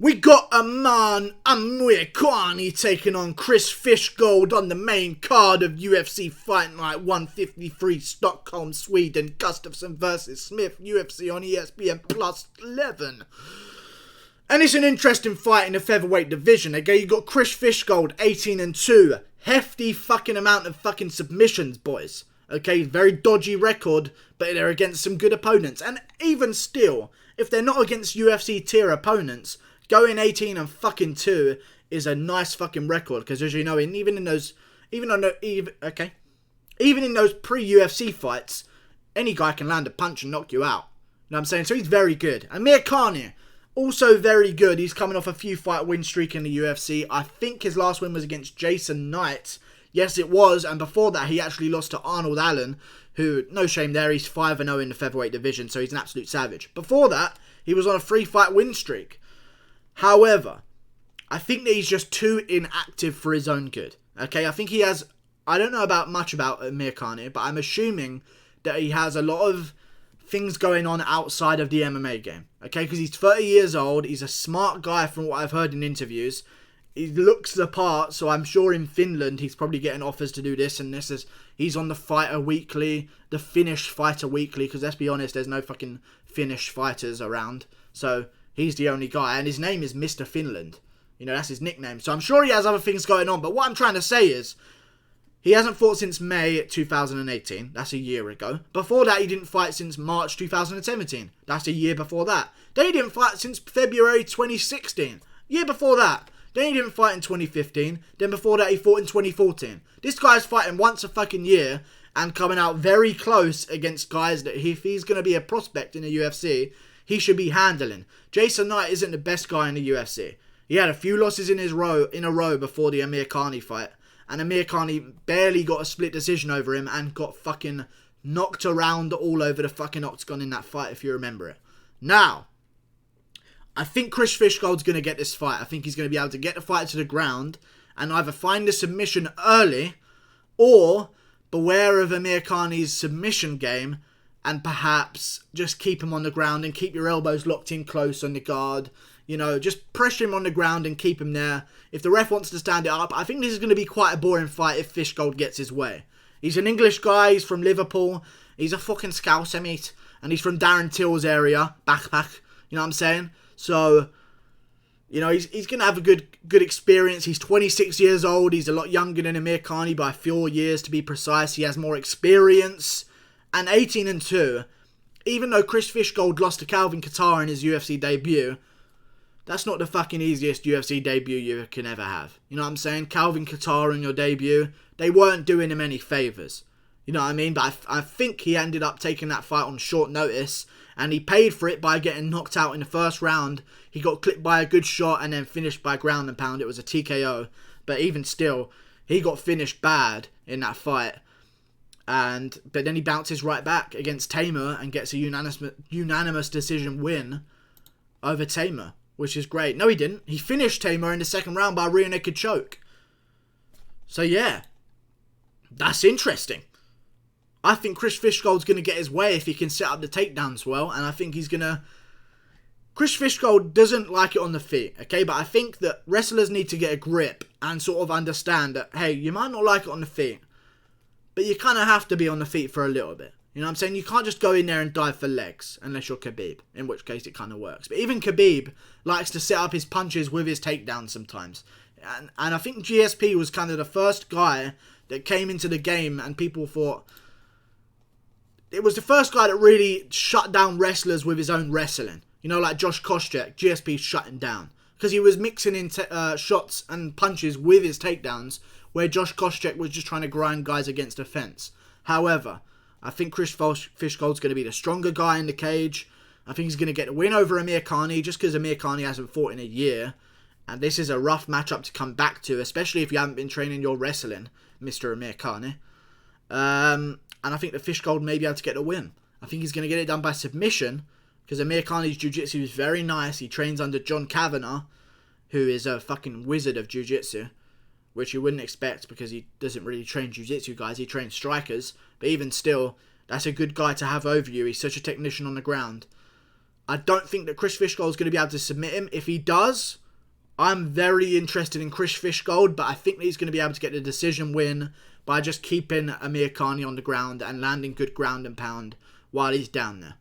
We got Makwan Amirkhani taking on Chris Fishgold on the main card of UFC Fight Night 153 Stockholm Sweden Gustafsson vs Smith UFC on Espn Plus 11. And it's an interesting fight in the featherweight division. Okay, you got Chris Fishgold 18-2. Hefty fucking amount of fucking submissions, boys. Okay, very dodgy record, but they're against some good opponents. And even still, if they're not against UFC tier opponents, going 18-2 is a nice fucking record, because as you know, even in those pre-UFC fights, any guy can land a punch and knock you out. You know what I'm saying? So he's very good. Amirkhani, also very good. He's coming off a few fight win streak in the UFC. I think his last win was against Jason Knight. Yes, it was. And before that, he actually lost to Arnold Allen, who, no shame there, he's 5-0 in the featherweight division, so he's an absolute savage. Before that, he was on a 3-fight win streak. However, I think that he's just too inactive for his own good. Okay, I think he has, I don't know much about Amirkhani, but I'm assuming that he has a lot of things going on outside of the MMA game. Okay, because he's 30 years old, he's a smart guy from what I've heard in interviews. He looks the part, so I'm sure in Finland he's probably getting offers to do this and this. He's on the Fighter Weekly, the Finnish Fighter Weekly, because let's be honest, there's no fucking Finnish fighters around. So he's the only guy, and his name is Mr. Finland. You know, that's his nickname. So I'm sure he has other things going on, but what I'm trying to say is, he hasn't fought since May 2018. That's a year ago. Before that, he didn't fight since March 2017. That's a year before that. Then he didn't fight since February 2016. Year before that. Then he didn't fight in 2015. Then before that, he fought in 2014. This guy's fighting once a fucking year and coming out very close against guys that if he's going to be a prospect in the UFC, he should be handling. Jason Knight isn't the best guy in the UFC. He had a few losses in a row before the Amirkhani fight. And Amirkhani barely got a split decision over him and got fucking knocked around all over the fucking octagon in that fight, if you remember it. Now, I think Chris Fishgold's going to get this fight. I think he's going to be able to get the fight to the ground and either find the submission early or beware of Amirkhani's submission game and perhaps just keep him on the ground and keep your elbows locked in close on the guard. You know, just pressure him on the ground and keep him there. If the ref wants to stand it up, I think this is going to be quite a boring fight if Fishgold gets his way. He's an English guy, he's from Liverpool, he's a fucking Scouser, mate, and he's from Darren Till's area, backpack, you know what I'm saying? So, you know, he's going to have a good experience. He's 26 years old, he's a lot younger than Amirkhani by 4 years to be precise. He has more experience, and 18-2, even though Chris Fishgold lost to Calvin Kattar in his UFC debut, that's not the fucking easiest UFC debut you can ever have. You know what I'm saying? Calvin Kattar in your debut, they weren't doing him any favours. You know what I mean? But I think he ended up taking that fight on short notice, and he paid for it by getting knocked out in the first round. He got clipped by a good shot and then finished by ground and pound. It was a TKO. But even still, he got finished bad in that fight. But then he bounces right back against Tamer and gets a unanimous decision win over Tamer, which is great. No, he didn't. He finished Tamer in the second round by a rear naked choke. So yeah, that's interesting. I think Chris Fishgold's going to get his way if he can set up the takedowns well, and I think he's going to... Chris Fishgold doesn't like it on the feet, okay? But I think that wrestlers need to get a grip and sort of understand that, hey, you might not like it on the feet, but you kind of have to be on the feet for a little bit. You know what I'm saying? You can't just go in there and dive for legs, unless you're Khabib, in which case it kind of works. But even Khabib likes to set up his punches with his takedowns sometimes. And I think GSP was kind of the first guy that came into the game and people thought... It was the first guy that really shut down wrestlers with his own wrestling. You know, like Josh Koscheck, GSP shut him down. Because he was mixing in shots and punches with his takedowns, where Josh Koscheck was just trying to grind guys against a fence. However, I think Chris Fishgold's going to be the stronger guy in the cage. I think he's going to get a win over Amirkhani, just because Amirkhani hasn't fought in a year. And this is a rough matchup to come back to, especially if you haven't been training your wrestling, Mr. Amirkhani. And I think that Fishgold may be able to get a win. I think he's going to get it done by submission, because Amirkhani's jiu-jitsu is very nice. He trains under John Kavanagh, who is a fucking wizard of jiu-jitsu, which you wouldn't expect because he doesn't really train jiu-jitsu guys. He trains strikers. But even still, that's a good guy to have over you. He's such a technician on the ground. I don't think that Chris Fishgold is going to be able to submit him. If he does, I'm very interested in Chris Fishgold, but I think that he's going to be able to get the decision win by just keeping Amirkhani on the ground and landing good ground and pound while he's down there.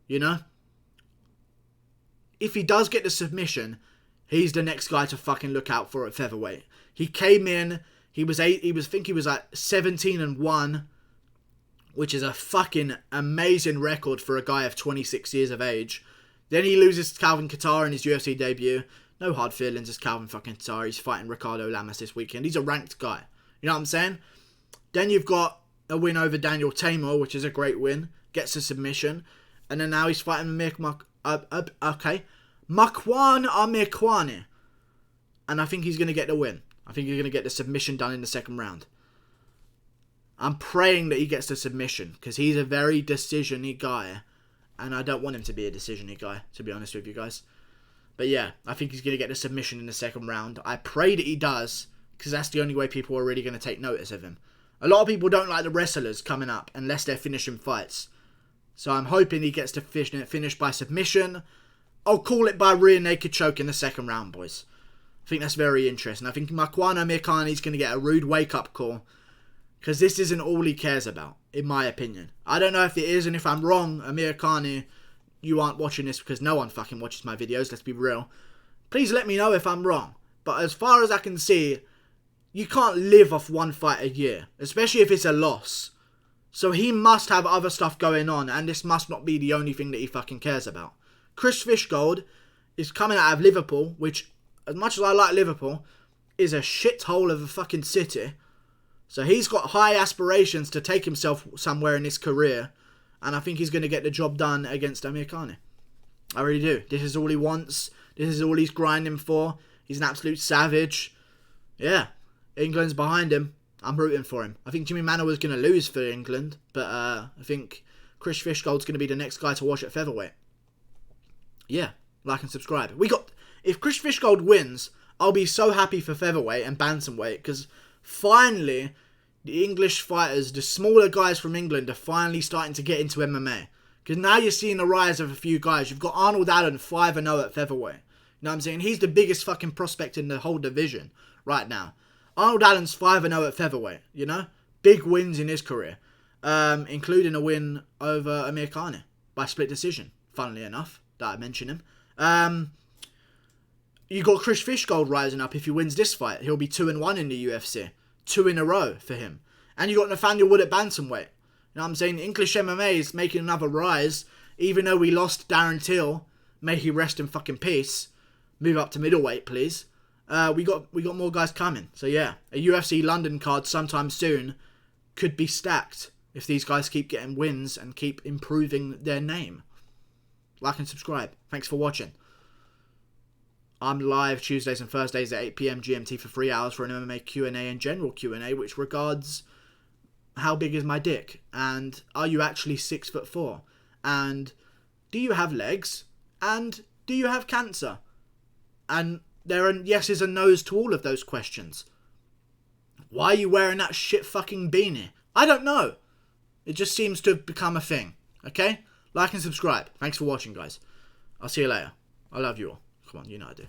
You know? If he does get the submission, he's the next guy to fucking look out for at featherweight. He came in, he was like 17-1, which is a fucking amazing record for a guy of 26 years of age. Then he loses to Calvin Kattar in his UFC debut. No hard feelings, it's Calvin fucking Kattar. He's fighting Ricardo Lamas this weekend. He's a ranked guy. You know what I'm saying? Then you've got a win over Daniel Tamor, which is a great win. Gets a submission. And then now he's fighting Makwan Amirkhani. And I think he's going to get the win. I think he's going to get the submission done in the second round. I'm praying that he gets the submission, because he's a very decision-y guy. And I don't want him to be a decision-y guy, to be honest with you guys. But yeah, I think he's going to get the submission in the second round. I pray that he does, because that's the only way people are really going to take notice of him. A lot of people don't like the wrestlers coming up unless they're finishing fights. So I'm hoping he gets to finish by submission. I'll call it by rear naked choke in the second round, boys. I think that's very interesting. I think Makwan Amirkhani is going to get a rude wake-up call, because this isn't all he cares about, in my opinion. I don't know if it is, and if I'm wrong, Amirkhani, you aren't watching this because no one fucking watches my videos, let's be real. Please let me know if I'm wrong. But as far as I can see, you can't live off one fight a year, especially if it's a loss. So he must have other stuff going on, and this must not be the only thing that he fucking cares about. Chris Fishgold is coming out of Liverpool, which, as much as I like Liverpool, is a shithole of a fucking city. So he's got high aspirations to take himself somewhere in his career, and I think he's going to get the job done against Amirkhani. I really do. This is all he wants. This is all he's grinding for. He's an absolute savage. Yeah. England's behind him. I'm rooting for him. I think Jimmy Manor was going to lose for England, but I think Chris Fishgold's going to be the next guy to watch at featherweight. Yeah, like and subscribe. If Chris Fishgold wins, I'll be so happy for featherweight and bantamweight, because finally the English fighters, the smaller guys from England, are finally starting to get into MMA. Because now you're seeing the rise of a few guys. You've got Arnold Allen 5-0 at featherweight. You know what I'm saying? He's the biggest fucking prospect in the whole division right now. Arnold Allen's 5-0 at featherweight, you know? Big wins in his career. Including a win over Amirkhani by split decision, funnily enough, that I mentioned him. You got Chris Fishgold rising up. If he wins this fight, he'll be 2-1 in the UFC. 2 in a row for him. And you got Nathaniel Wood at bantamweight. You know what I'm saying? English MMA is making another rise. Even though we lost Darren Till, may he rest in fucking peace. Move up to middleweight, please. We got more guys coming. So yeah, a UFC London card sometime soon could be stacked if these guys keep getting wins and keep improving their name. Like and subscribe. Thanks for watching. I'm live Tuesdays and Thursdays at 8 PM GMT for 3 hours for an MMA Q&A and general Q&A, which regards how big is my dick, and are you actually 6'4", and do you have legs, and do you have cancer? And there are yeses and nos to all of those questions. Why are you wearing that shit fucking beanie? I don't know. It just seems to have become a thing. Okay? Like and subscribe. Thanks for watching, guys. I'll see you later. I love you all. Come on, you know I do.